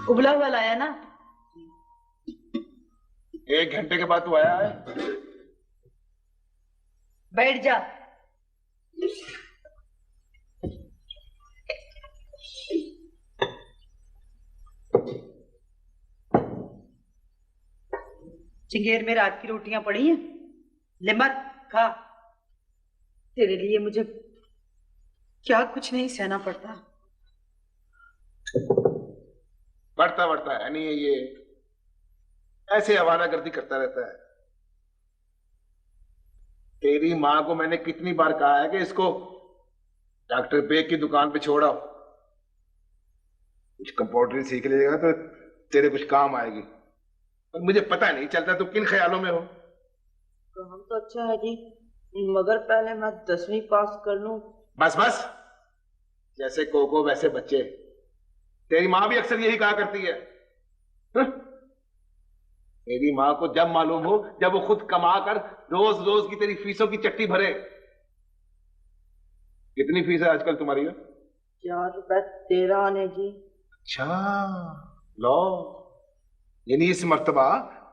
उबला हुआ लाया ना। 1 घंटे के बाद तू आया है। बैठ जा। चिंगेर में रात की रोटियां पड़ी हैं, ले मत खा। तेरे लिए मुझे क्या कुछ नहीं सहना पड़ता। बढ़ता बढ़ता है नहीं, ये ऐसे आवारागर्दी करता रहता है। तेरी माँ को मैंने कितनी बार कहा है कि इसको डॉक्टर बेग की दुकान पे छोड़ा, कुछ कंपाउंडरी सीख लेगा तो तेरे कुछ काम आएगी। और मुझे पता नहीं चलता तू किन ख्यालों में हो। काम तो अच्छा है जी, मगर पहले मैं 10वीं पास कर लूं। बस बस, जैसे कोको वैसे बच्चे। तेरी माँ भी अक्सर यही कहा करती है। तेरी माँ को जब मालूम हो जब वो खुद कमा कर रोज रोज की तेरी फीसों की चट्टी भरे। कितनी फीस है आजकल तुम्हारी? 4 रुपए 13 आने जी। अच्छा, लो, यानी इस मर्तबा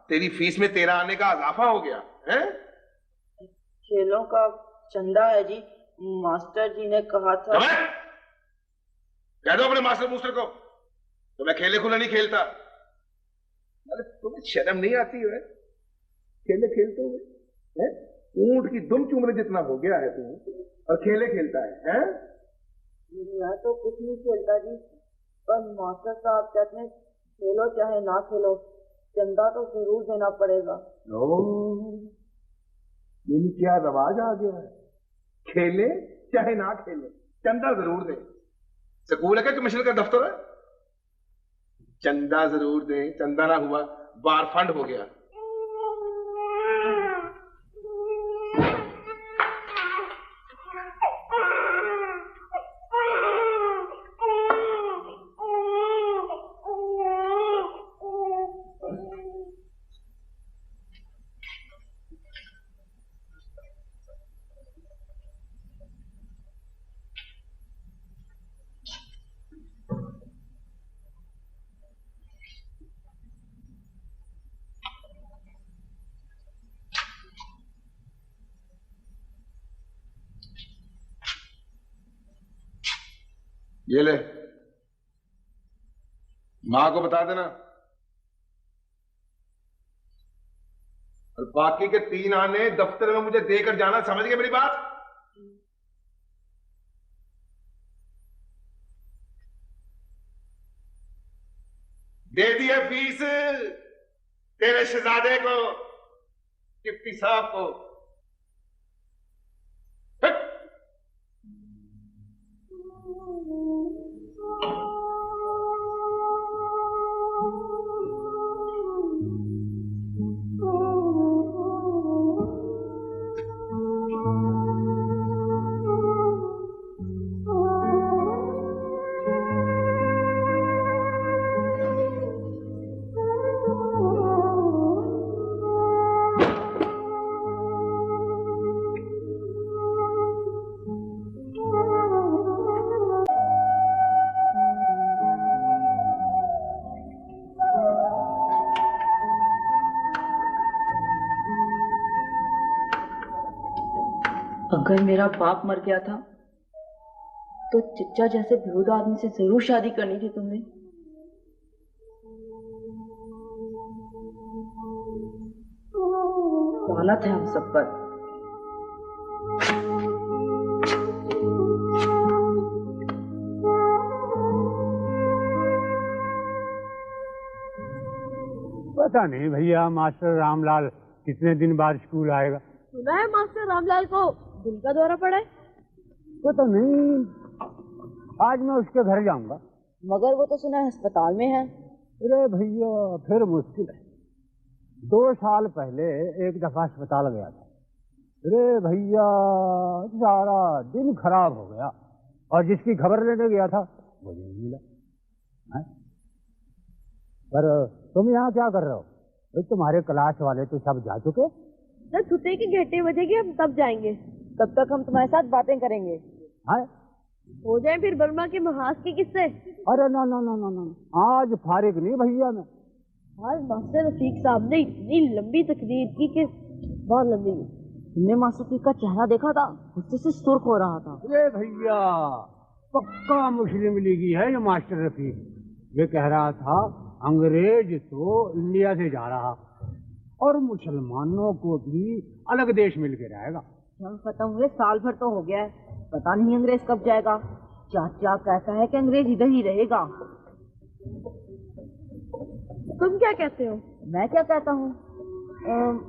तेरी फीस में 13 आने का इजाफा हो गया है। खेलों का चंदा है जी, मास्टर जी ने कहा था। कह दो अपने मास्टर मूस्टर को तो मैं खेले खुले नहीं खेलता। अरे तुम्हें शर्म नहीं आती है खेले खेलते हुए? हैं? ऊंट की दुम चुमरे जितना हो गया है तू और खेले खेलता है? मैं तो कुछ नहीं खेलता जी, पर मास्टर साहब कहते हैं खेलो चाहे ना खेलो, चंदा तो जरूर देना पड़ेगा। ये क्या रवाज आ गया है, खेले चाहे ना खेले चंदा जरूर दे। स्कूल है क्या कमिश्नर का दफ्तर है? चंदा जरूर दे, चंदा ना हुआ बार फंड हो गया। ये ले, मां को बता देना। और बाकी के 3 आने दफ्तर में मुझे देकर जाना, समझ गए मेरी बात? दे दिया फीस तेरे शहजादे को, डिप्टी साहब को। अगर मेरा बाप मर गया था तो चच्चा जैसे बेहुदा आदमी से जरूर शादी करनी थी तुमने। लानत है हम सब पर। पता नहीं भैया, मास्टर रामलाल कितने दिन बाद स्कूल आएगा। सुना है मास्टर रामलाल को दिल का दौरा पड़ा है। पता नहीं, आज मैं उसके घर जाऊंगा। मगर वो तो सुना है अस्पताल में है। अरे भैया फिर मुश्किल है। 2 साल पहले एक दफा अस्पताल गया था। अरे भैया सारा दिन खराब हो गया, और जिसकी खबर लेने गया था वो नहीं मिला। पर तुम यहाँ क्या कर रहे हो? तुम्हारे क्लास वाले तो सब जा चुके। जब छुट्टी की घंटे बजेगी हम तब जाएंगे, तब तक हम तुम्हारे साथ बातें करेंगे। हाँ, हो जाए फिर बर्मा के महाज के किस्से। अरे ना ना ना ना ना, आज फारिग नहीं भैया मैं। आज मास्टर रफीक साहब ने इतनी लंबी तकरीर की कि बहुत लंबी। तुमने मास्टर रफीक का चेहरा देखा था, गुस्से से सुर्ख हो रहा था। ये भैया पक्का मुस्लिम लीगी है ये मास्टर रफीक। ये कह रहा था अंग्रेज तो इंडिया से जा रहा और मुसलमानों को भी अलग देश मिल के रहेगा। जंग खत्म हुए साल भर तो हो गया है, पता नहीं अंग्रेज कब जाएगा। चाचा कहता है कि अंग्रेज इधर ही रहेगा। तुम क्या कहते हो? मैं क्या कहता हूँ?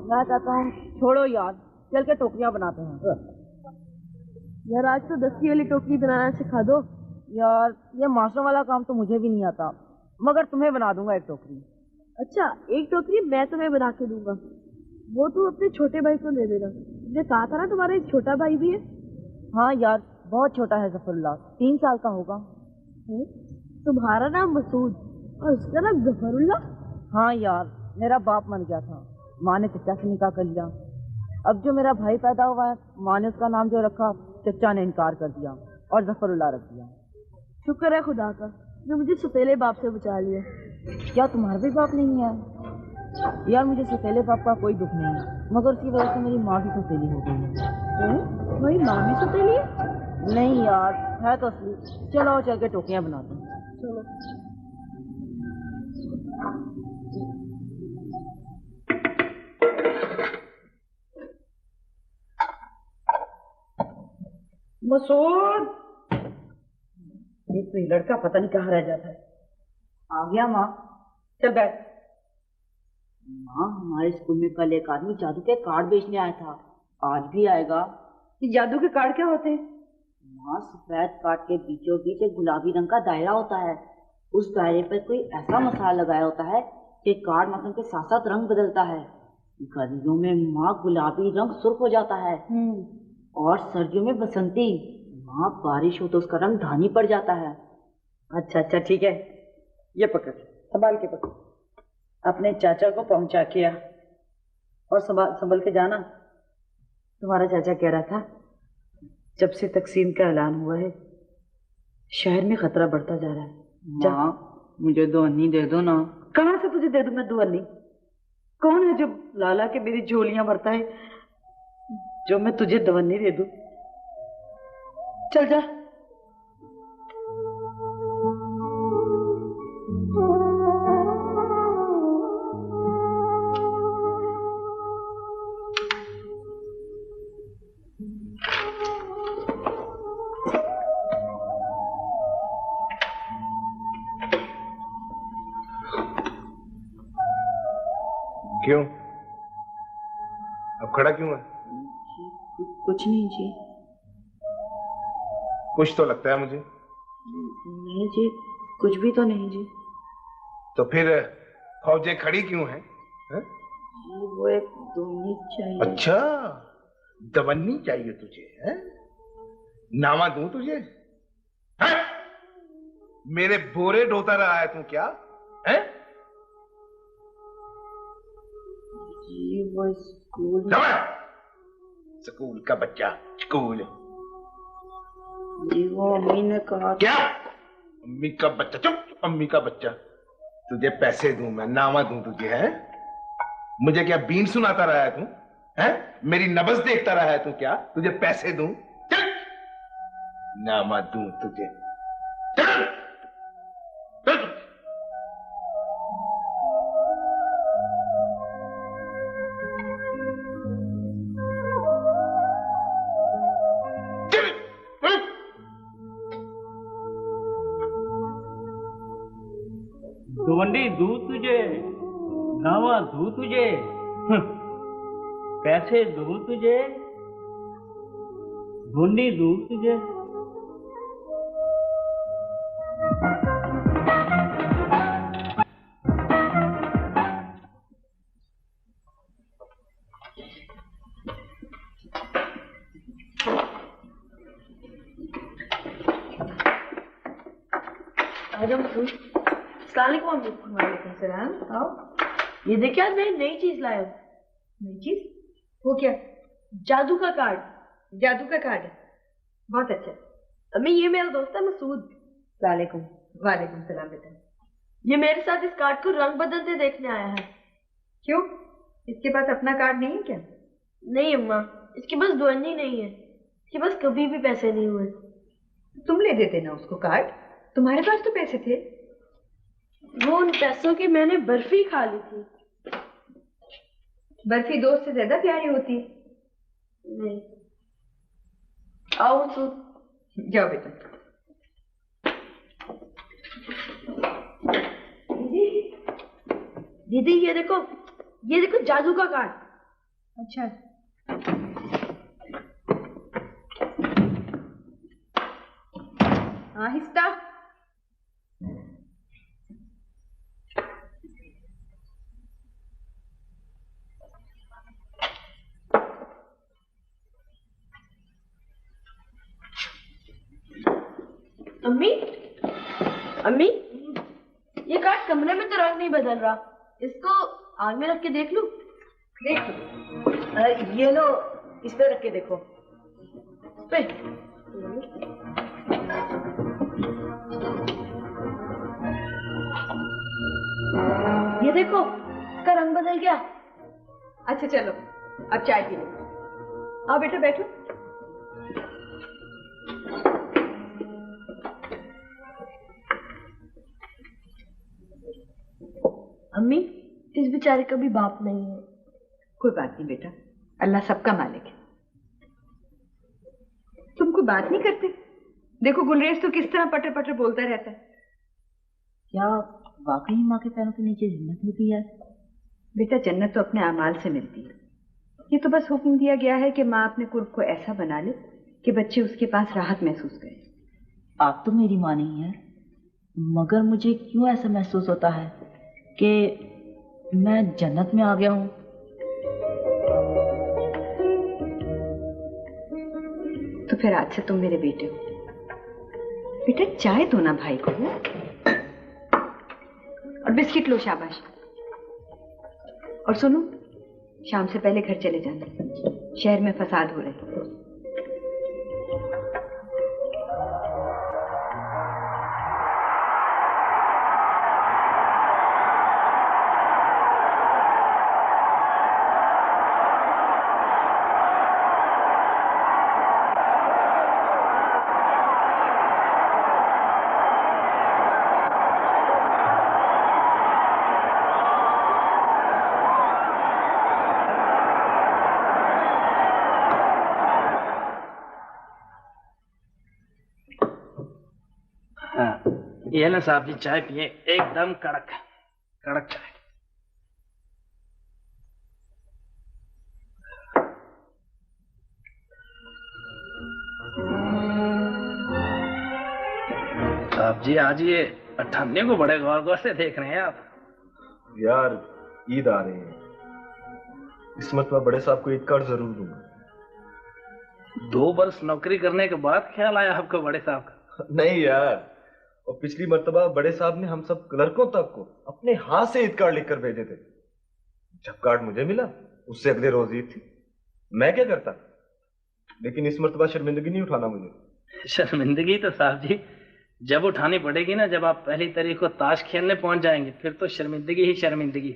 मैं कहता हूँ छोड़ो यार, चल के टोकरियाँ बनाते हैं। यार आज तो 10 वाली टोकरी बनाना सिखा दो। यार ये मास्टर वाला काम तो मुझे भी नहीं आता, मगर तुम्हें बना दूंगा एक टोकरी। अच्छा, एक टोकरी मैं तुम्हें बना के दूंगा, वो तू अपने छोटे भाई को दे देना। तुमने कहा था ना तुम्हारा एक छोटा भाई भी है। हाँ यार, बहुत छोटा है, जफरुल्लाह 3 साल का होगा। तुम्हारा नाम मसूद और उसका नाम जफरुल्लाह? हाँ यार, मेरा बाप मर गया था, माँ ने चचा से निकाह कर लिया। अब जो मेरा भाई पैदा हुआ है, माँ ने उसका नाम जो रखा, चचा ने इनकार कर दिया और जफरुल्लाह रख दिया। शुक्र है खुदा का जो मुझे सौतेले बाप से बचा लिया। क्या तुम्हारा भी बाप नहीं है? यार मुझे सौतेले बाप का कोई दुख नहीं है, मगर उसकी वजह से मेरी माँ भी सौतेली हो गई है। मेरी माँ भी सौतेली है? नहीं यार, है तो असली। चलो चल के टोकरियाँ बनाते हैं। चलो। मसूद, ये कोई लड़का पता नहीं कहाँ रह जाता है। आ गया माँ, चल बैठ। माँ, हमारे स्कूल में कल एक आदमी जादू के कार्ड बेचने आया था, आज भी आएगा। ये जादू के कार्ड क्या होते हैं? माँ, सफेद कार्ड के बीचों बीच एक गुलाबी रंग का दायरा होता है। उस दायरे पर कोई ऐसा मसाला लगाया होता है कि कार्ड मौसम के साथ साथ रंग बदलता है। गर्मियों में माँ गुलाबी रंग सुर्ख हो जाता है और सर्दियों में बसंती। माँ, बारिश हो तो उसका रंग धानी पड़ जाता है। अच्छा अच्छा ठीक है, ये पकड़, संभाल के पकड़। अपने चाचा को पहुंचा किया और संभल के जाना। तुम्हारा चाचा कह रहा था जब से तकसीम का ऐलान हुआ है शहर में खतरा बढ़ता जा रहा है। माँ, मुझे 2 अन्नी दे दो ना। कहाँ से तुझे दे दूं मैं 2 अन्नी? कौन है जो लाला के मेरी झोलियां भरता है जो मैं तुझे 2 अन्नी दे दूं? चल जा। क्यों? अब खड़ा क्यों है? कुछ नहीं जी। कुछ तो लगता है मुझे। नहीं जी, कुछ भी तो नहीं जी। तो फिर फौजे खड़ी क्यों है? वो एक दोनी चाहिए। अच्छा, दवन्नी चाहिए तुझे है? नामा दूं तुझे? है? मेरे बोरे ढोता रहा है तू क्या है? जी वो स्कूल। स्कूल का बच्चा, स्कूल। जी वो अम्मी ने कहा। क्या? अम्मी का बच्चा? चुप, अम्मी का बच्चा। तुझे पैसे दूं मैं, नामा दूं तुझे है? मुझे क्या बीन सुनाता रहा है तू है? मेरी नब्ज देखता रहा है तू क्या? तुझे पैसे दूं? चल, नामा दूं तुझे? चल, चल। दुवंडी दूं तुझे, नावा दूं तुझे, पैसे दूं तुझे, ढूंढी दूं तुझे। वालेकुम सलाम। आओ, ये देखिए आज मैं नई चीज लाया हूँ। नई चीज? वो क्या? जादू का कार्ड। जादू का कार्ड है, बहुत अच्छा। अम्मी ये मेरा दोस्त है मसूद। वालेकुम। वालेकुम सलाम बेटा। ये मेरे साथ इस कार्ड को रंग बदलते देखने आया है। क्यों, इसके पास अपना कार्ड नहीं है क्या? नहीं अम्मा, इसके पास दुआनी नहीं है, इसके पास कभी भी पैसे नहीं हुए। तुम ले देते ना उसको कार्ड, तुम्हारे पास तो पैसे थे। वो उन पैसों की मैंने बर्फी खा ली थी। बर्फी दोस्त से ज्यादा प्यारी होती है। नहीं। आओ मसूद। जाओ बेटा। दीदी ये देखो जादू का कार्ड। अच्छा, आहिस्ता। अम्मी अम्मी, ये कार्ड कमरे में तो रंग नहीं बदल रहा, इसको आग में रख के देख लूं? देख, ये लो, इस पे रख के देखो। पे ये देखो, इसका रंग बदल गया। अच्छा चलो, अब चाय पी लो। आओ बेटा बैठो। अम्मी, इस बेचारे का भी बाप नहीं है। कोई बात नहीं बेटा, अल्लाह सबका मालिक है। तुमको बात नहीं करते? देखो गुलरेज तो किस तरह पटर पटर बोलता रहता है। क्या वाकई माँ के पैरों के नीचे जन्नत होती है? बेटा जन्नत तो अपने अमाल से मिलती है। ये तो बस हुक्म दिया गया है कि माँ अपने कुर्ब को ऐसा बना ले कि बच्चे उसके पास राहत महसूस करें। आप तो मेरी माँ नहीं है, मगर मुझे क्यों ऐसा महसूस होता है कि मैं जन्नत में आ गया हूँ। तो फिर आज से तुम मेरे बेटे हो। बेटा चाय दो ना भाई को, और बिस्किट लो, शाबाश। और सुनो, शाम से पहले घर चले जाना, शहर में फसाद हो रहे हैं। ये ना साहब जी, चाय पिए, एकदम कड़क कड़क चाय। साहब जी आज ये अठन्ने को बड़े गौर गौर से देख रहे हैं आप। यार ईद आ रही है, इस मरतबा बड़े साहब को ईद कार्ड जरूर दूंगा। 2 वर्ष नौकरी करने के बाद ख्याल आया आपको बड़े साहब का? नहीं यार, और पिछली मर्तबा बड़े साहब ने हम सब क्लर्कों तक को अपने हाथ से ईद कार्ड लिखकर भेजे थे। जब कार्ड मुझे मिला उससे अगले रोज ईद थी, मैं क्या करता। लेकिन इस मर्तबा शर्मिंदगी नहीं उठाना मुझे। शर्मिंदगी तो साहब जी जब उठानी पड़ेगी ना, जब आप पहली तारीख को ताश खेलने पहुंच जाएंगे, फिर तो शर्मिंदगी ही शर्मिंदगी।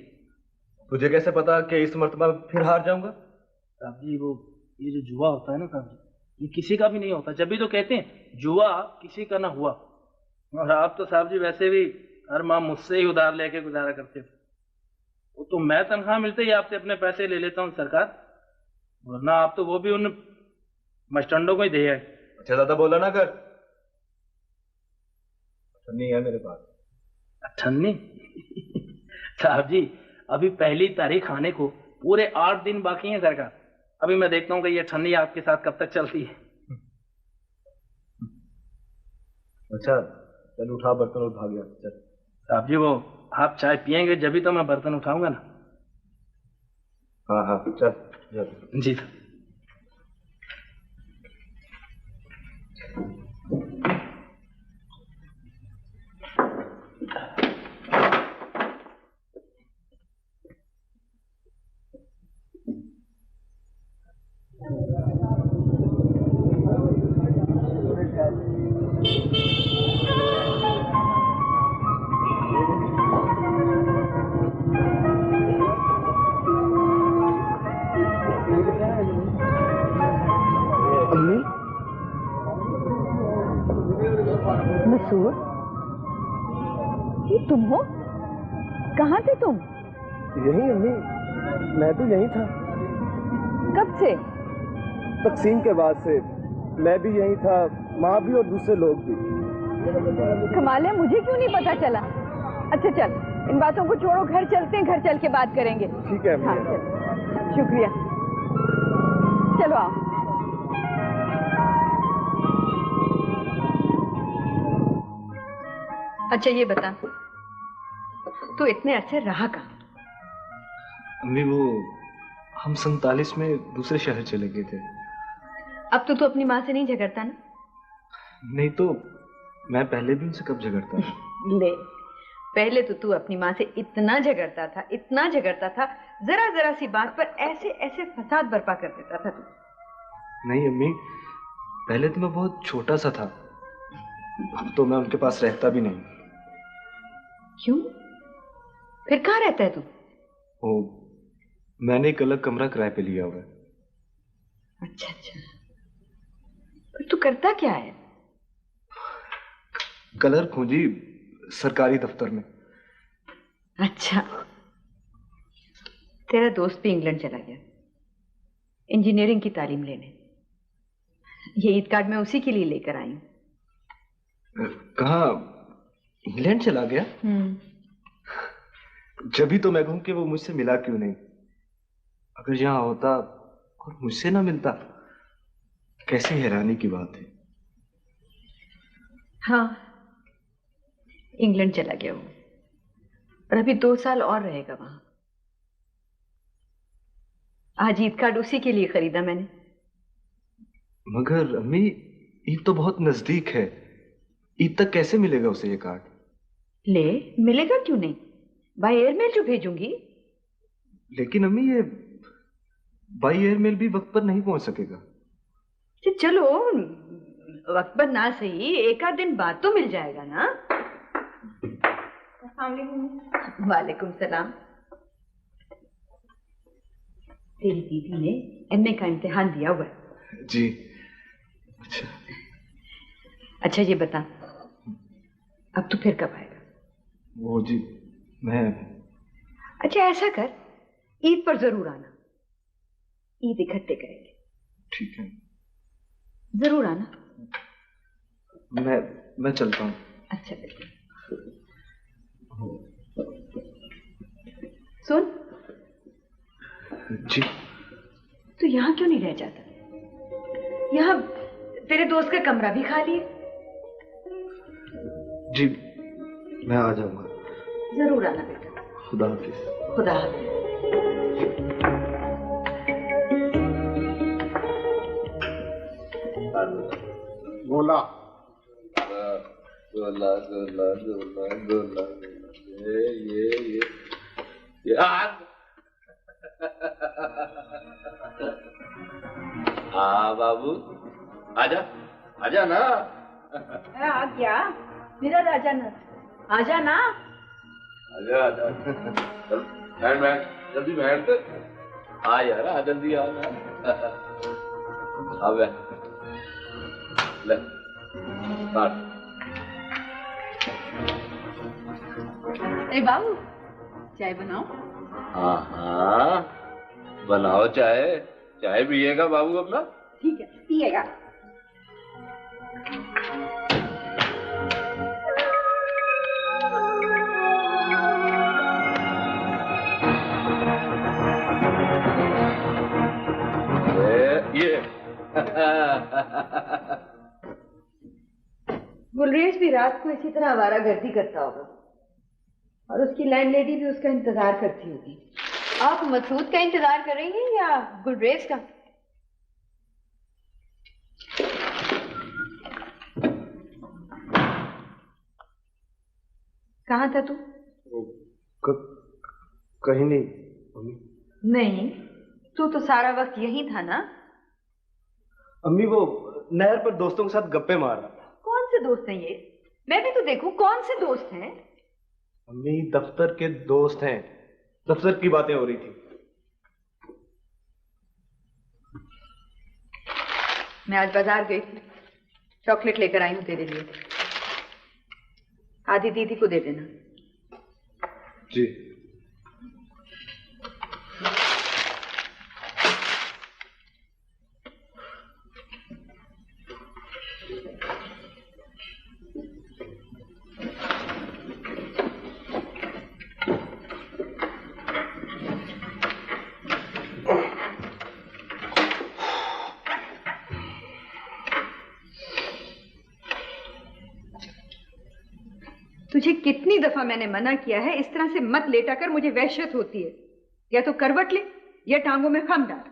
तुझे कैसे पता कि इस मर्तबा फिर हार जाऊंगा? साहब जी वो ये जो जुआ होता है ना साहब जी, ये किसी का भी नहीं होता। जब भी तो कहते हैं जुआ किसी का ना हुआ। और आप तो साहब जी वैसे भी हर माह मुझसे ही उधार लेके गुजारा करते हो। वो तो मैं तनख्वाह मिलते ही आपसे अपने पैसे ले लेता हूँ सरकार, वरना आप तो वो भी उन मस्टंडों को ही दे आए। अच्छा ज्यादा बोला ना कर, अठन्नी है मेरे पास। अठन्नी? साहब जी अभी पहली तारीख आने को पूरे 8 दिन बाकी हैं सरकार। अभी मैं देखता हूँ कि ये अठन्नी आपके साथ कब तक चलती है। अच्छा चल उठा बर्तन और भाग गया। चल साहब जी वो आप चाय पियेंगे जब भी तो मैं बर्तन उठाऊंगा ना। हाँ हाँ चल चल। जी तुम हो? कहाँ थे तुम? यही अम्मी, मैं तो यही था। कब से? तकसीम के बाद से मैं भी यही था, माँ भी और दूसरे लोग भी। कमाल है, मुझे क्यों नहीं पता चला? अच्छा चल, इन बातों को छोड़ो, घर चलते हैं, घर चल के बात करेंगे। ठीक है हाँ, अम्मी। शुक्रिया, चलो आओ। अच्छा ये बता, तू इतने अच्छे रहा कहाँ? अम्मी वो हम 47 में दूसरे शहर चले गए थे। अब तो तू अपनी माँ से नहीं झगड़ता ना? नहीं तो मैं पहले भी उनसे कब झगड़ता था। ले, पहले तो तू अपनी माँ से इतना झगड़ता था, इतना झगड़ता था, जरा जरा सी बात पर ऐसे ऐसे फसाद बर्पा कर देता था तू। नहीं अम्मी, पहले तो मैं बहुत छोटा सा था, अब तो मैं उनके पास रहता भी नहीं। क्यों? फिर कहाँ रहता है तू? ओ, मैंने एक अलग कमरा किराए पे लिया हुआ है। अच्छा अच्छा, पर तू करता क्या है? क्लर्क हूँ जी, सरकारी दफ्तर में। अच्छा, तेरा दोस्त भी इंग्लैंड चला गया इंजीनियरिंग की तालीम लेने। ये ईद कार्ड मैं उसी के लिए लेकर आई हूँ। कहाँ? इंग्लैंड चला गया? जब ही तो मैं कहूं कि वो मुझसे मिला क्यों नहीं। अगर यहाँ होता और मुझसे ना मिलता, कैसी हैरानी की बात है। हाँ, इंग्लैंड चला गया वो, और अभी 2 साल और रहेगा वहां। आज ईद कार्ड उसी के लिए खरीदा मैंने। मगर अम्मी, ईद तो बहुत नजदीक है, ईद तक कैसे मिलेगा उसे ये कार्ड? ले, मिलेगा क्यों नहीं, बाय एयरमेल जो भेजूंगी। लेकिन अम्मी ये बाई एयरमेल भी वक्त पर नहीं पहुंच सकेगा। चलो, वक्त पर ना सही, एक आध दिन बाद तो मिल जाएगा ना। वालेकुम सलाम। तेरी दीदी ने एमए का इम्तिहान दिया हुआ है। जी अच्छा। अच्छा ये बता, अब तू फिर कब आएगा? वो जी मैं, अच्छा ऐसा कर, ईद पर जरूर आना, ईद इकट्ठे करेंगे। ठीक है, जरूर आना। मैं चलता हूँ। अच्छा बेटा, सुन जी, तू यहाँ क्यों नहीं रह जाता? यहाँ तेरे दोस्त का कमरा भी खाली है। जी मैं आ जाऊंगा। जरूर आना बेटा। खुदा हाफिज। खुदा हाफिज। गोला गोला गोला गोला गोला ये हाँ बाबू, आजा आजा ना। आ गया मेरा राजा ना, आजा ना। आजा आजा, चल बैठ जल्दी बैठ। आ यार, आ जल्दी आ ना। अब ले स्टार्ट। बाबू चाय बनाओ। हाँ हाँ बनाओ चाय। चाय पिएगा बाबू अपना? ठीक है, पिएगा। ये गुलरेज भी रात को इसी तरह आवारागर्दी करता होगा, और उसकी लैंडलेडी भी उसका इंतजार करती होगी। आप मसूद का इंतजार करेंगे या गुलरेज का? कहाँ था तू? कहीं नहीं अम्मी। नहीं, तू तो सारा वक्त यही था ना? अम्मी वो नहर पर दोस्तों के साथ गप्पे मार रहा था। कौन से दोस्त हैं ये? मैं भी तो देखूं कौन से दोस्त हैं। अम्मी दफ्तर के दोस्त हैं, दफ्तर की बातें हो रही थी। मैं आज बाजार गई थी, चॉकलेट लेकर आई हूं तेरे लिए। आधी दीदी को दे देना, जी। तुझे कितनी दफा मैंने मना किया है, इस तरह से मत लेटा कर, मुझे वहशत होती है। या तो करवट ले या टांगों में खम डाल।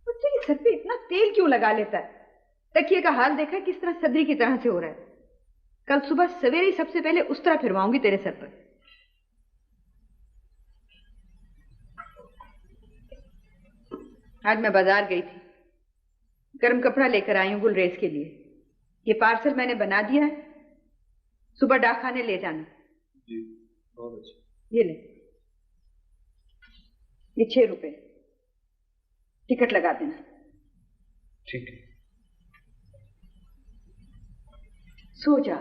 तेरे सर पे इतना तेल क्यों लगा लेता है? तकिए का हाल देखा किस तरह सदरी की तरह से हो रहा है। कल सुबह सवेरे ही सबसे पहले उस तरह फिरवाऊंगी तेरे सर पर। आज मैं बाजार गई थी, गर्म कपड़ा लेकर आई हूं गुलरेज के लिए। ये पार्सल मैंने बना दिया है, सुबह डाकखाने ले जाना। जी, बहुत अच्छा। ये ले, ये 6 रुपए, टिकट लगा देना। ठीक है। सो जा।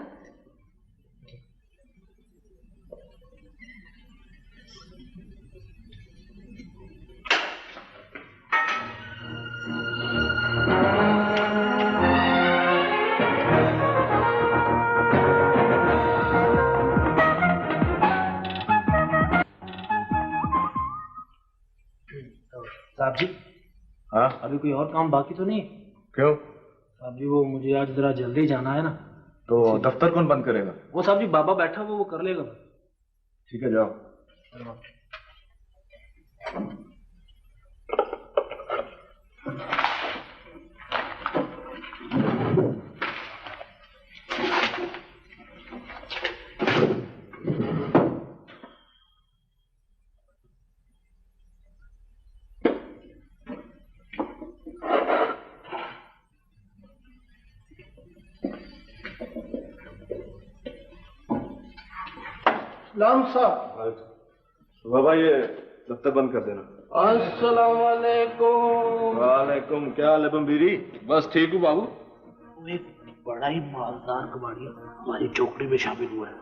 साहब जी। हाँ, अभी कोई और काम बाकी तो नहीं? क्यों? साहब जी वो मुझे आज जरा जल्दी जाना है ना। तो दफ्तर कौन बंद करेगा? वो साहब जी बाबा बैठा वो कर लेगा। ठीक है, जाओ। लाम साहब। बाबा ये दफ्तर बंद कर देना। अस्सलाम वालेकुम। वालेकुम। क्या हाल है बम्बीरी? बस ठीक हूँ बाबू। वो एक बड़ा ही मालदार कबाड़ी हमारी चौकड़ी में शामिल हुआ है।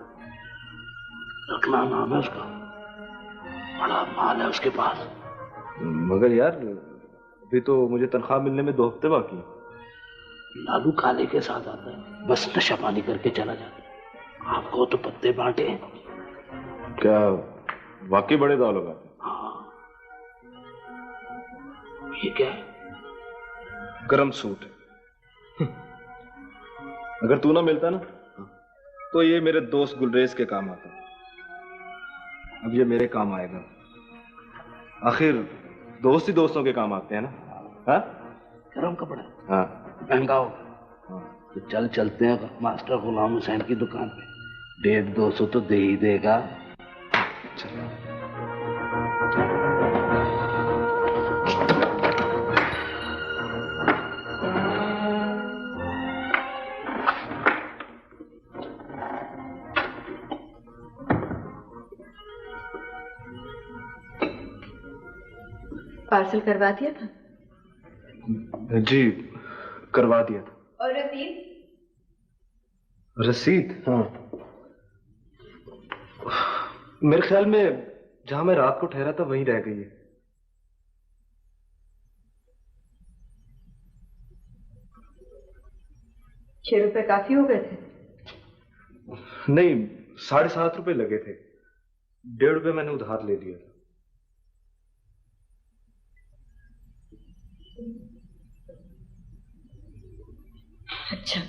रखना नाम है उसका, बड़ा माल है उसके पास। मगर यार अभी तो मुझे तनख्वाह मिलने में 2 हफ्ते बाकी हैं। लालू काले के साथ आता है, बस नशा पानी करके चला जाता है। आपको तो पत्ते बांटे। क्या वाकई बड़े दाव लगाते? हाँ। ये क्या है? गरम सूट। अगर तू ना मिलता ना तो ये मेरे दोस्त गुलरेज के काम आता। अब ये मेरे काम आएगा। आखिर दोस्त ही दोस्तों के काम आते हैं ना। हाँ? गरम कपड़ा। हाँ। महंगा हो। तो चल चलते हैं मास्टर गुलाम हुसैन की दुकान पे। 150-200 तो दे ही देगा। चलो। पार्सल करवा दिया था? जी करवा दिया था। और रसीद? रसीद? हाँ, मेरे ख्याल में जहां मैं रात को ठहरा था वहीं रह गई है। ₹6 काफी हो गए थे? नहीं, 7.5 रुपए लगे थे। 1.5 रुपए मैंने उधार ले लिया था। अच्छा।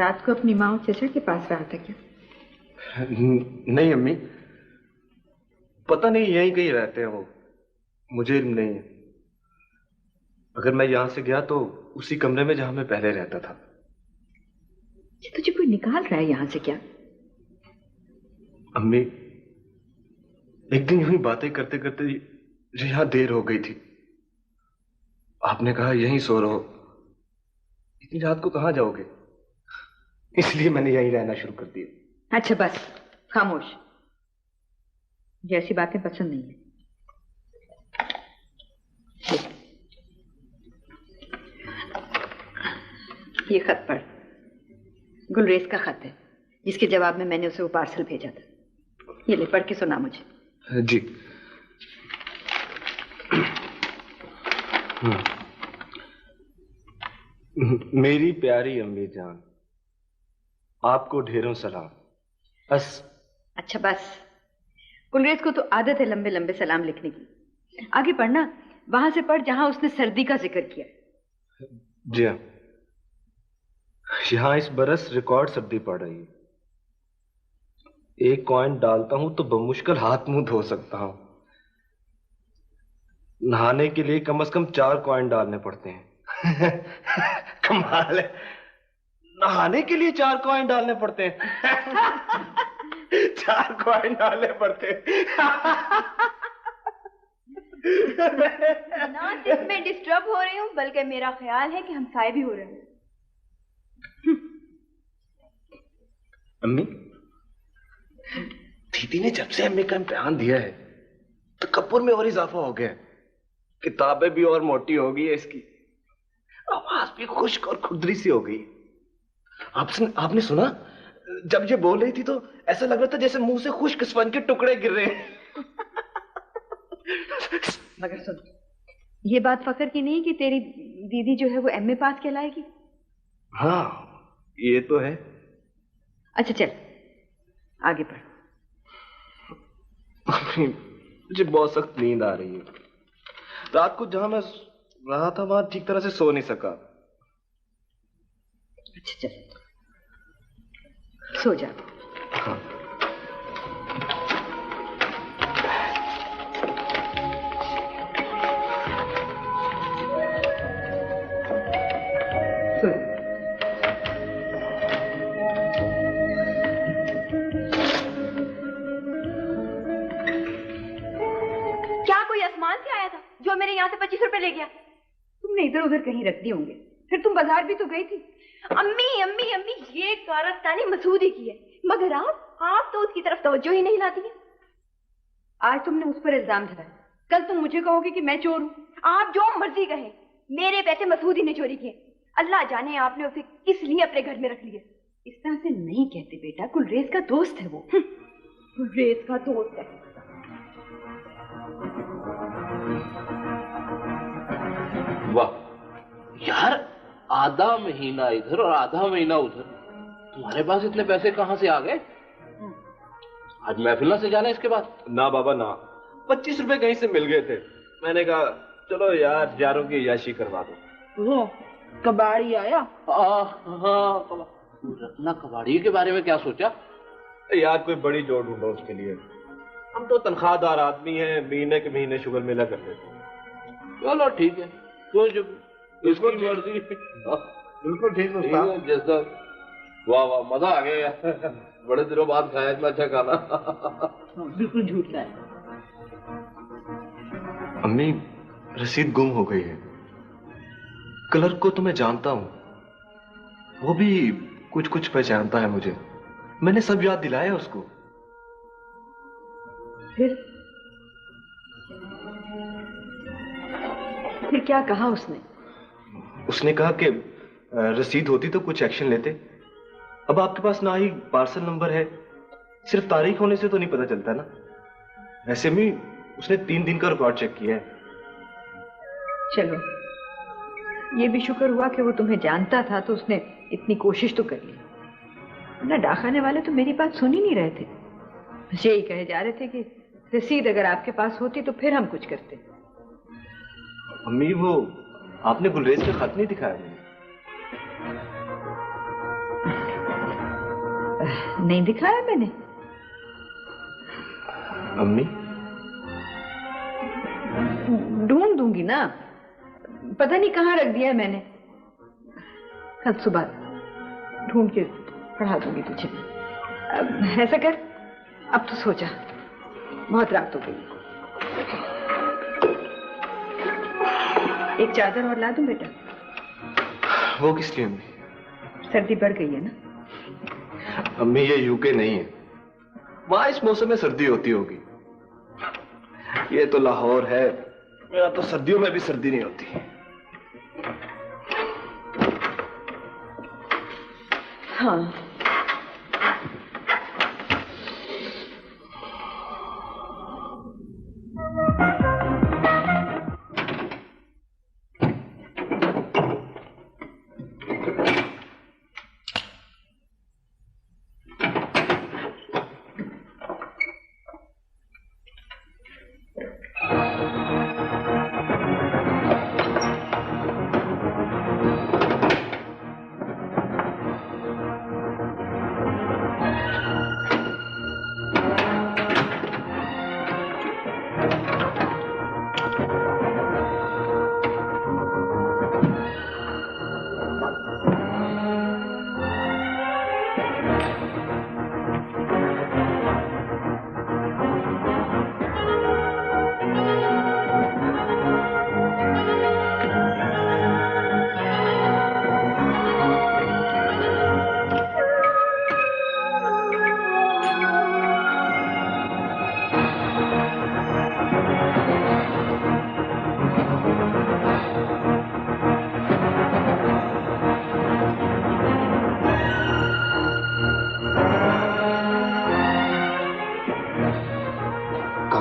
रात को अपनी माँ और चचा के पास रहा था क्या? नहीं अम्मी, पता नहीं यहीं कहीं रहते हैं वो, मुझे इल्म नहीं है। अगर मैं यहां से गया तो उसी कमरे में जहां मैं पहले रहता था। ये तुझे कोई निकाल रहा है यहां से क्या? अम्मी, एक दिन यूं ही बातें करते करते यहां देर हो गई थी। आपने कहा यहीं सो रहो, इतनी रात को कहां जाओगे, इसलिए मैंने यहीं रहना शुरू कर दिया। अच्छा बस, खामोश। मुझे ऐसी बातें पसंद नहीं है। ये खत पढ़, गुलरेज का खत है, जिसके जवाब में मैंने उसे वो पार्सल भेजा था। ये ले, पढ़ के सुना मुझे। जी। मेरी प्यारी अम्मी जान, आपको ढेरों सलाम। बस। अच्छा बस, गुलरेज को तो आदत है लंबे लंबे सलाम लिखने की। आगे पढ़ना, वहां से पढ़ जहां उसने सर्दी का जिक्र किया। जी हाँ, यहां इस बरस रिकॉर्ड सर्दी पड़ रही है। एक कॉइन डालता हूं तो बमुश्किल हाथ मुंह धो सकता हूं। नहाने के लिए कम से कम 4 कॉइन डालने पड़ते हैं। कमाल है, नहाने के लिए 4 कॉइन डालने पड़ते हैं। 4 कॉइन डालने पड़ते हैं। ना सिर्फ मैं डिस्टर्ब हो रही हूँ, बल्कि मेरा ख्याल है कि हम साए भी हो रहे हैं। अम्मी, दीदी ने जब से अम्मी का इम्तिहान दिया है तो कपूर में और इजाफा हो गया है। किताबें भी और मोटी हो गई है इसकी, आवाज भी खुश्क और खुरदरी सी हो गई। आपने सुना, जब ये बोल रही थी तो ऐसा लग रहा था जैसे मुंह से खुश्क स्पंज के टुकड़े गिर रहे हैं। मगर सुन, ये बात फकर की नहीं कि तेरी दीदी जो है वो एमए पास कहलाएगी। हाँ, ये तो है। अच्छा चल, आगे बढ़। मुझे बहुत सख्त नींद आ रही है। रात को जहां मैं रहा था वहां ठीक तरह से सो नहीं सका। अच्छा चल, सो जा। हाँ। क्या कोई आसमान से आया था जो मेरे यहाँ से 25 रुपए ले गया? तुमने इधर उधर कहीं रख दिए होंगे, फिर तुम बाजार भी तो गई थी। अम्मी अम्मी अम्मी, ये कारस्तानी मसूद ही की है, मगर आप तो उसकी तरफ तवज्जो ही नहीं लाती है। आज तुमने उस पर इल्जाम लगाया, कल तुम मुझे कहोगे कि मैं चोर हूं। आप जो मर्जी कहे, मेरे पैसे मसूद ही ने चोरी किए। अल्लाह जाने आपने उसे किस लिए अपने घर में रख लिया। इस तरह से नहीं कहते बेटा, गुलरेज का दोस्त है वो। गुलरेज का दोस्त है? वाह यार, आधा महीना इधर और आधा महीना उधर, तुम्हारे पास इतने पैसे कहां से आ गए? आज महफिल ना से जाना इसके बाद? ना बाबा ना, 25 रुपए कहीं से मिल गए थे। मैंने कहा चलो यार, यारों की याशी करवा दो। वो कबाड़ी आया? हाँ, रत्ना कबाड़ी के बारे में क्या सोचा? यार कोई बड़ी जोड़ ढूंढो उसके लिए। हम तो तनख्वाहदार आदमी हैं, महीने के महीने शुगर मिला करते थे। चलो ठीक है, तो जो इसको मर्जी। बिल्कुल ठीक है जैसा। वाह वाह, मजा आ गया यार। बड़े दिनों बाद खाया इतना अच्छा खाना। बिल्कुल झूठ है। अम्मी, रसीद गुम हो गई है। क्लर्क को तो मैं जानता हूं, वो भी कुछ कुछ पहचानता है मुझे। मैंने सब याद दिलाया उसको। फिर क्या कहा उसने? उसने कहा कि रसीद होती तो कुछ एक्शन लेते। अब आपके पास ना ही पार्सल नंबर है, सिर्फ तारीख होने से तो नहीं पता चलता ना। ऐसे में उसने 3 दिन का रिकॉर्ड चेक किया है। चलो, ये भी शुक्र हुआ कि वो तुम्हें जानता था तो उसने इतनी कोशिश तो कर ली। ना डाकखाने वाले तो मेरी बात सुन ही नहीं रहे थे, बस यही कहे जा रहे थे कि रसीद अगर आपके पास होती तो फिर हम कुछ करते। अम्मी, वो आपने गुलरेज का खत नहीं दिखाया मुझे। नहीं दिखाया मैंने? अम्मी ढूंढ दूंगी ना, पता नहीं कहाँ रख दिया है मैंने। कल सुबह ढूंढ के पढ़ा दूंगी तुझे। ऐसा कर, अब तो सो जा, बहुत रात हो गई। एक चादर और ला दूं बेटा? वो किस लिए अम्मी? सर्दी बढ़ गई है ना। अम्मी ये यूके नहीं है, वहां इस मौसम में सर्दी होती होगी। ये तो लाहौर है, यहाँ तो सर्दियों में भी सर्दी नहीं होती। हाँ,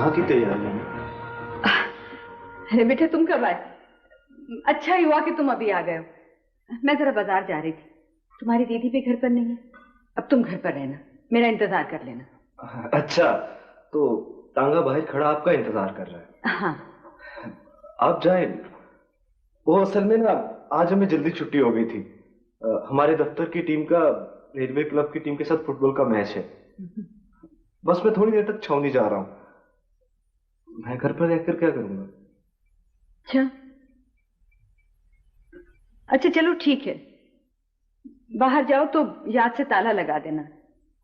की तैयारी है? अरे बेटा तुम कब आए? अच्छा ही हुआ कि तुम अभी आ गए हो। मैं जरा बाजार जा रही थी, तुम्हारी दीदी भी घर पर नहीं है। अब तुम घर पर रहना, मेरा इंतजार कर लेना। अच्छा, तो टांगा बाहर खड़ा आपका इंतजार कर रहा है? हाँ। आप जाए। वो असल में ना आज हमें जल्दी छुट्टी हो गई थी। हमारे दफ्तर की टीम का रेलवे क्लब की टीम के साथ फुटबॉल का मैच है। बस मैं थोड़ी देर तक छावनी जा रहा हूँ। मैं घर पर रहकर क्या करूंगा? अच्छा चलो ठीक है, बाहर जाओ तो याद से ताला लगा देना,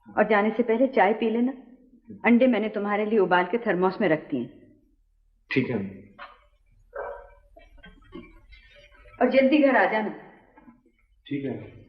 और जाने से पहले चाय पी लेना। अंडे मैंने तुम्हारे लिए उबाल के थर्मोस में रखती हैं। ठीक है। और जल्दी घर आ जाना। ठीक है।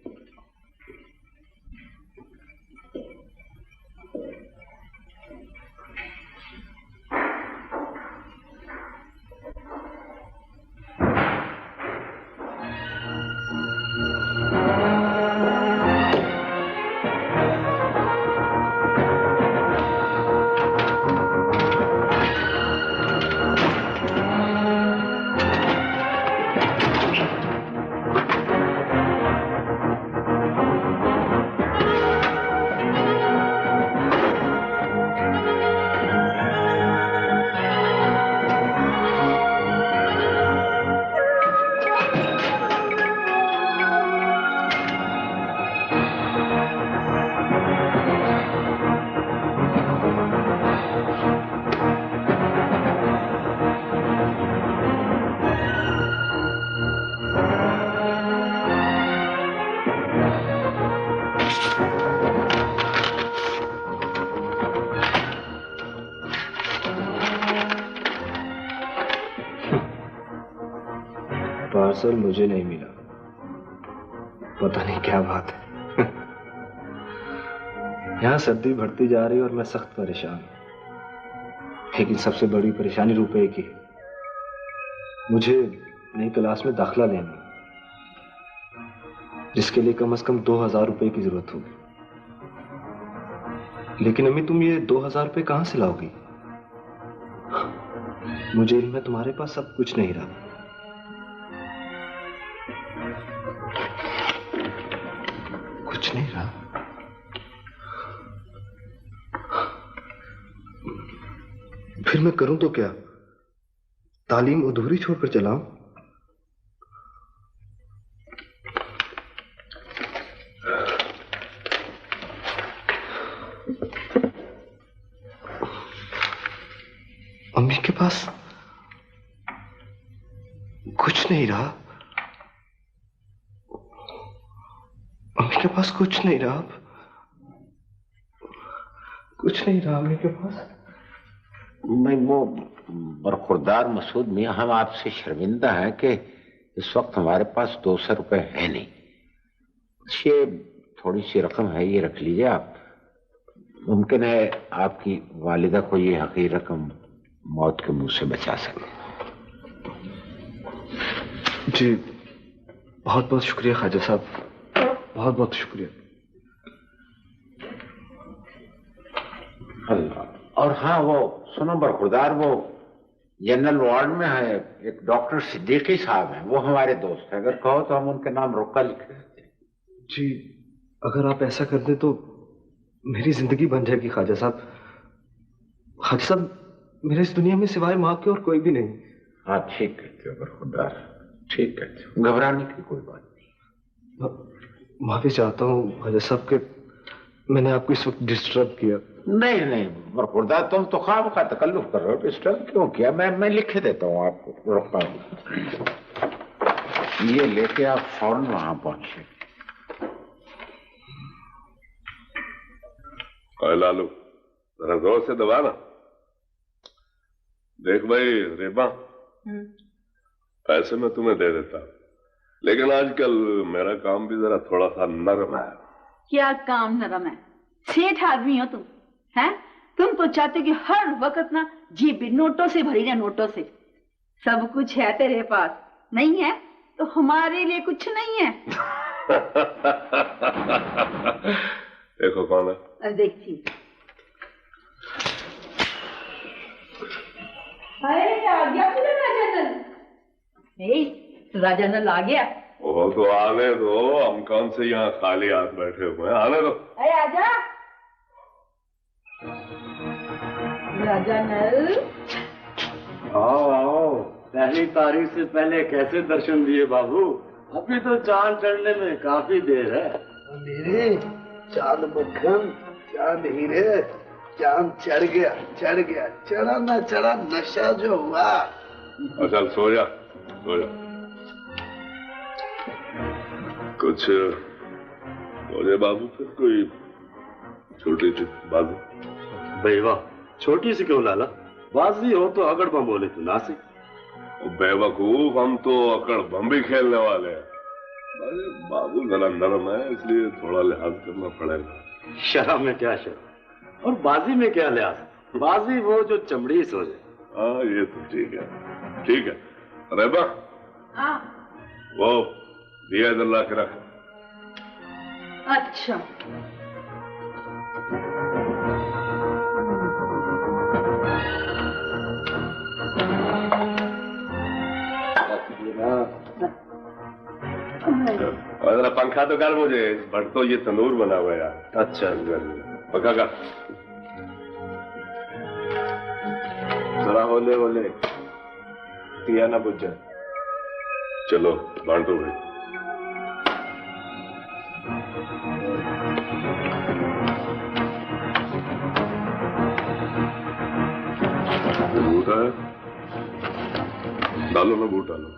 पार्सल मुझे नहीं मिला, पता नहीं क्या बात है। यहाँ सर्दी बढ़ती जा रही है और मैं सख्त परेशान हूं। लेकिन सबसे बड़ी परेशानी रुपए की। मुझे नई क्लास में दाखिला लेना, जिसके लिए कम से कम 2000 रुपए की जरूरत होगी। लेकिन अम्मी तुम ये 2000 रुपए कहां से लाओगी? मुझे इल्म है तुम्हारे पास सब कुछ नहीं रहा। कुछ नहीं रहा। फिर मैं करूं तो क्या? तालीम अधूरी छोड़कर चलाऊं? कुछ नहीं रहा, अम्मी के पास कुछ नहीं रहा, कुछ नहीं रहा अम्मी के पास। मैं वो बरखुरदार मसूद मियाँ, हम आपसे शर्मिंदा हैं कि इस वक्त हमारे पास 200 रुपए है नहीं। ये थोड़ी सी रकम है, ये रख लीजिए आप। मुमकिन है आपकी वालिदा को ये हकीर रकम मौत के मुंह से बचा सके। जी बहुत बहुत शुक्रिया ख्वाजा साहब, बहुत बहुत शुक्रिया। और हाँ, वो सुनो बरखुरदार, वो जनरल वार्ड में है एक डॉक्टर सिद्दीकी साहब हैं, वो हमारे दोस्त हैं। अगर कहो तो हम उनके नाम रोका लिख देते। जी अगर आप ऐसा कर दे तो मेरी जिंदगी बन जाएगी ख्वाजा साहब। ख्वाजा साहब मेरे इस दुनिया में सिवाय माँ के और कोई भी नहीं। हाँ ठीक कहते हो बरखुरदार, ठीक कहते हो, घबराने की कोई बात नहीं। माफी चाहता हूँ ख्वाजा साहब के मैंने आपको इस वक्त डिस्टर्ब किया। नहीं नहीं बरखुरदार, तुम तो खाम का तकल्लुफ कर रहे हो, डिस्टर्ब क्यों किया? मैं लिख देता हूँ आपको, रुकता हूँ। ये लेके आप फौरन वहां पहुंचे। लालू जरा जोर से दबाना। देख भाई रेबा, पैसे मैं तुम्हें दे देता, लेकिन आजकल मेरा काम भी जरा थोड़ा सा नरम है। क्या काम नरम है? सेठ आदमी हो तुम, हैं? तुम तो चाहते कि हर वक्त ना जेब नोटों से भरी रहे, नोटों से। सब कुछ है तेरे पास, नहीं है तो हमारे लिए कुछ नहीं है। देखो कौन है। अब देखती। अरे आ गया पूरा राजानल। राजानल आ गया। वो तो आने दो, हम कौन से यहाँ खाली हाथ बैठे हुए हैं, आने दो। अरे आजा राजानल। आओ आओ, पहली तारीख से पहले कैसे दर्शन दिए बाबू? अभी तो चांद चढ़ने में काफी देर है। मेरे चांद मक्खन, चांद हीरे, चांद चढ़ गया, चढ़ गया, चढ़ा ना चढ़ा नशा जो हुआ। चल सो जा, सो जा। कुछ बोले बाबू, फिर कोई छोटी सी बाजी? बेवा छोटी सी क्यों लाला, बाजी हो तो अकड़ बम बोले तो ना सी। बेवकूफ, हम तो अकड़ बम भी खेलने वाले हैं। अरे बाबू जरा नरम है, इसलिए थोड़ा लिहाज करना पड़ेगा। शर्म में क्या शर्म, और बाजी में क्या लिहाज? बाजी वो जो चमड़ी सोचे। हाँ ये तो ठीक है, ठीक है। रेबा वो दिया इधर ला के रख। अच्छा और जरा पंखा तो कर मुझे, बट तो ये तंदूर बना हुआ है यार। अच्छा पका कर जरा, होले होले दिया ना बुझ जाए। चलो बांटो भाई। बूट है, डालो ना, बूट डालो।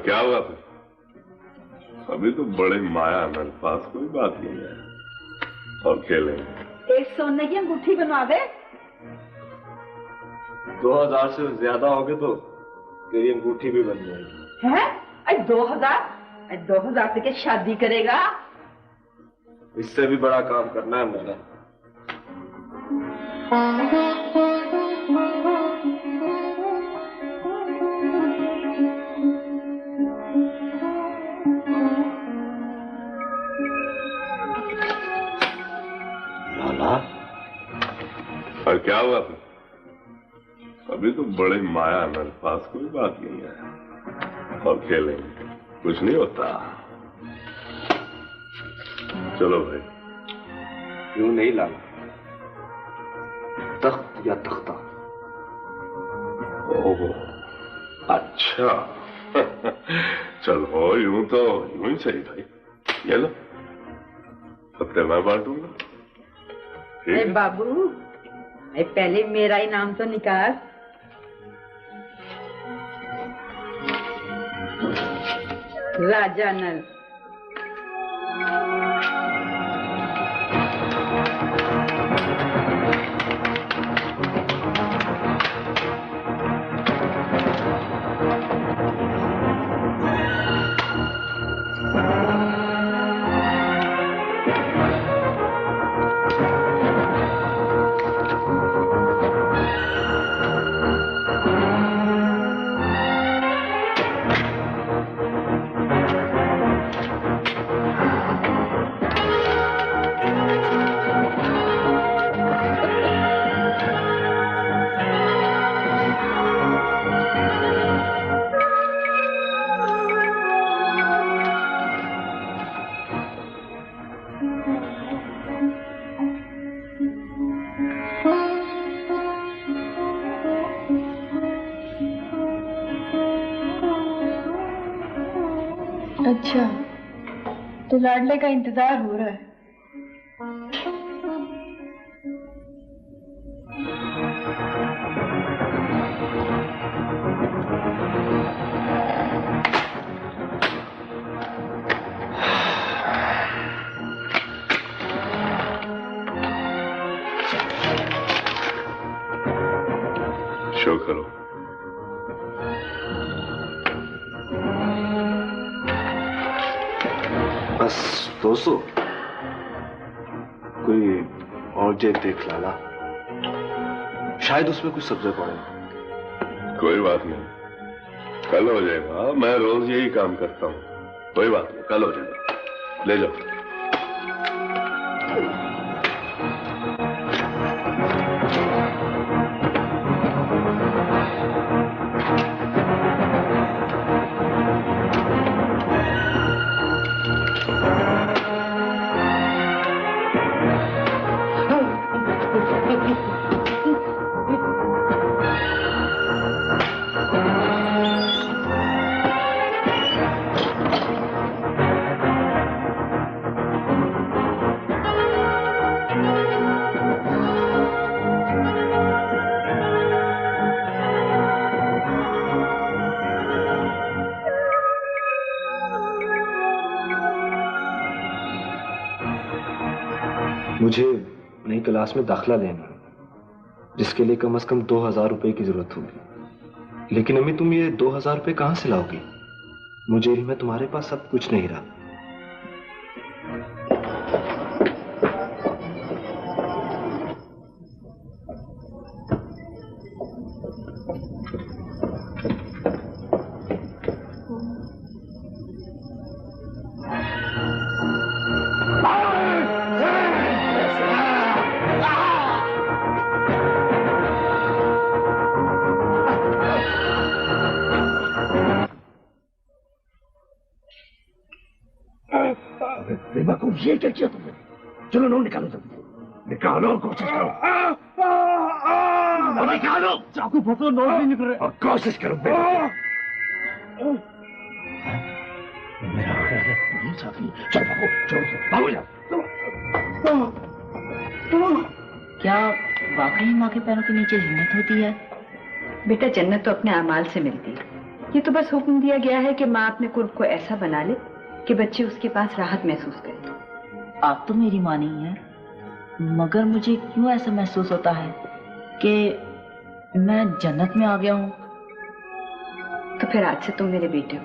क्या हुआ फिर? अभी तो बड़े माया मेरे पास कोई बात नहीं है, और खेलेंगे। एक सोने की अंगूठी बनवा दे। 2000 से ज्यादा होगे तो तेरी अंगूठी भी बन जाएगी। है 2000 से क्या शादी करेगा? इससे भी बड़ा काम करना है मुझे। लाला, और क्या हुआ फिर? अभी तो बड़े माया मेरे पास कोई बात नहीं है, और खेलेंगे, कुछ नहीं होता। चलो भाई। यूं नहीं लाला, तख्त या तख्ता। ओह अच्छा। चलो यूं तो यूं ही सही भाई। ये लो, पत्ते मैं बांटूंगा। अरे बाबू, पहले मेरा ही नाम तो निकाल। राजा नल। अच्छा, तो लाडले का इंतजार हो रहा है। शो करो। बस 200। कोई और जेब देख लाला, शायद उसमें कुछ सब्जी पड़े। कोई बात नहीं, कल हो जाएगा। मैं रोज यही काम करता हूँ। कोई बात नहीं, कल हो जाएगा। ले जाओ। मुझे नई क्लास में दाखिला लेना है, जिसके लिए कम से कम 2000 रुपए की जरूरत होगी। लेकिन अम्मी, तुम ये 2000 रुपए कहां से लाओगी? मुझे इल्म है तुम्हारे पास सब कुछ नहीं रहा। बेवकूफ, ये क्या किया तुमने? चलो नोट निकालो, जल्दी निकालो, कोशिश करो। निकालो, चाकू फंसो, नोट नहीं निकल रहे। और कोशिश करो। मेरा ख्याल है पुलिस आ गई। चलो भागो, चलो भागो यार। क्या वाकई माँ के पैरों के नीचे जन्नत होती है? बेटा, जन्नत तो अपने अमाल से मिलती है। ये तो बस हुक्म दिया गया है कि माँ अपने कुर्ब को ऐसा बना ले कि बच्चे उसके पास राहत महसूस करें। आप तो मेरी माँ नहीं है, मगर मुझे क्यों ऐसा महसूस होता है कि मैं जन्नत में आ गया हूँ। तो फिर आज से तुम मेरे बेटे हो।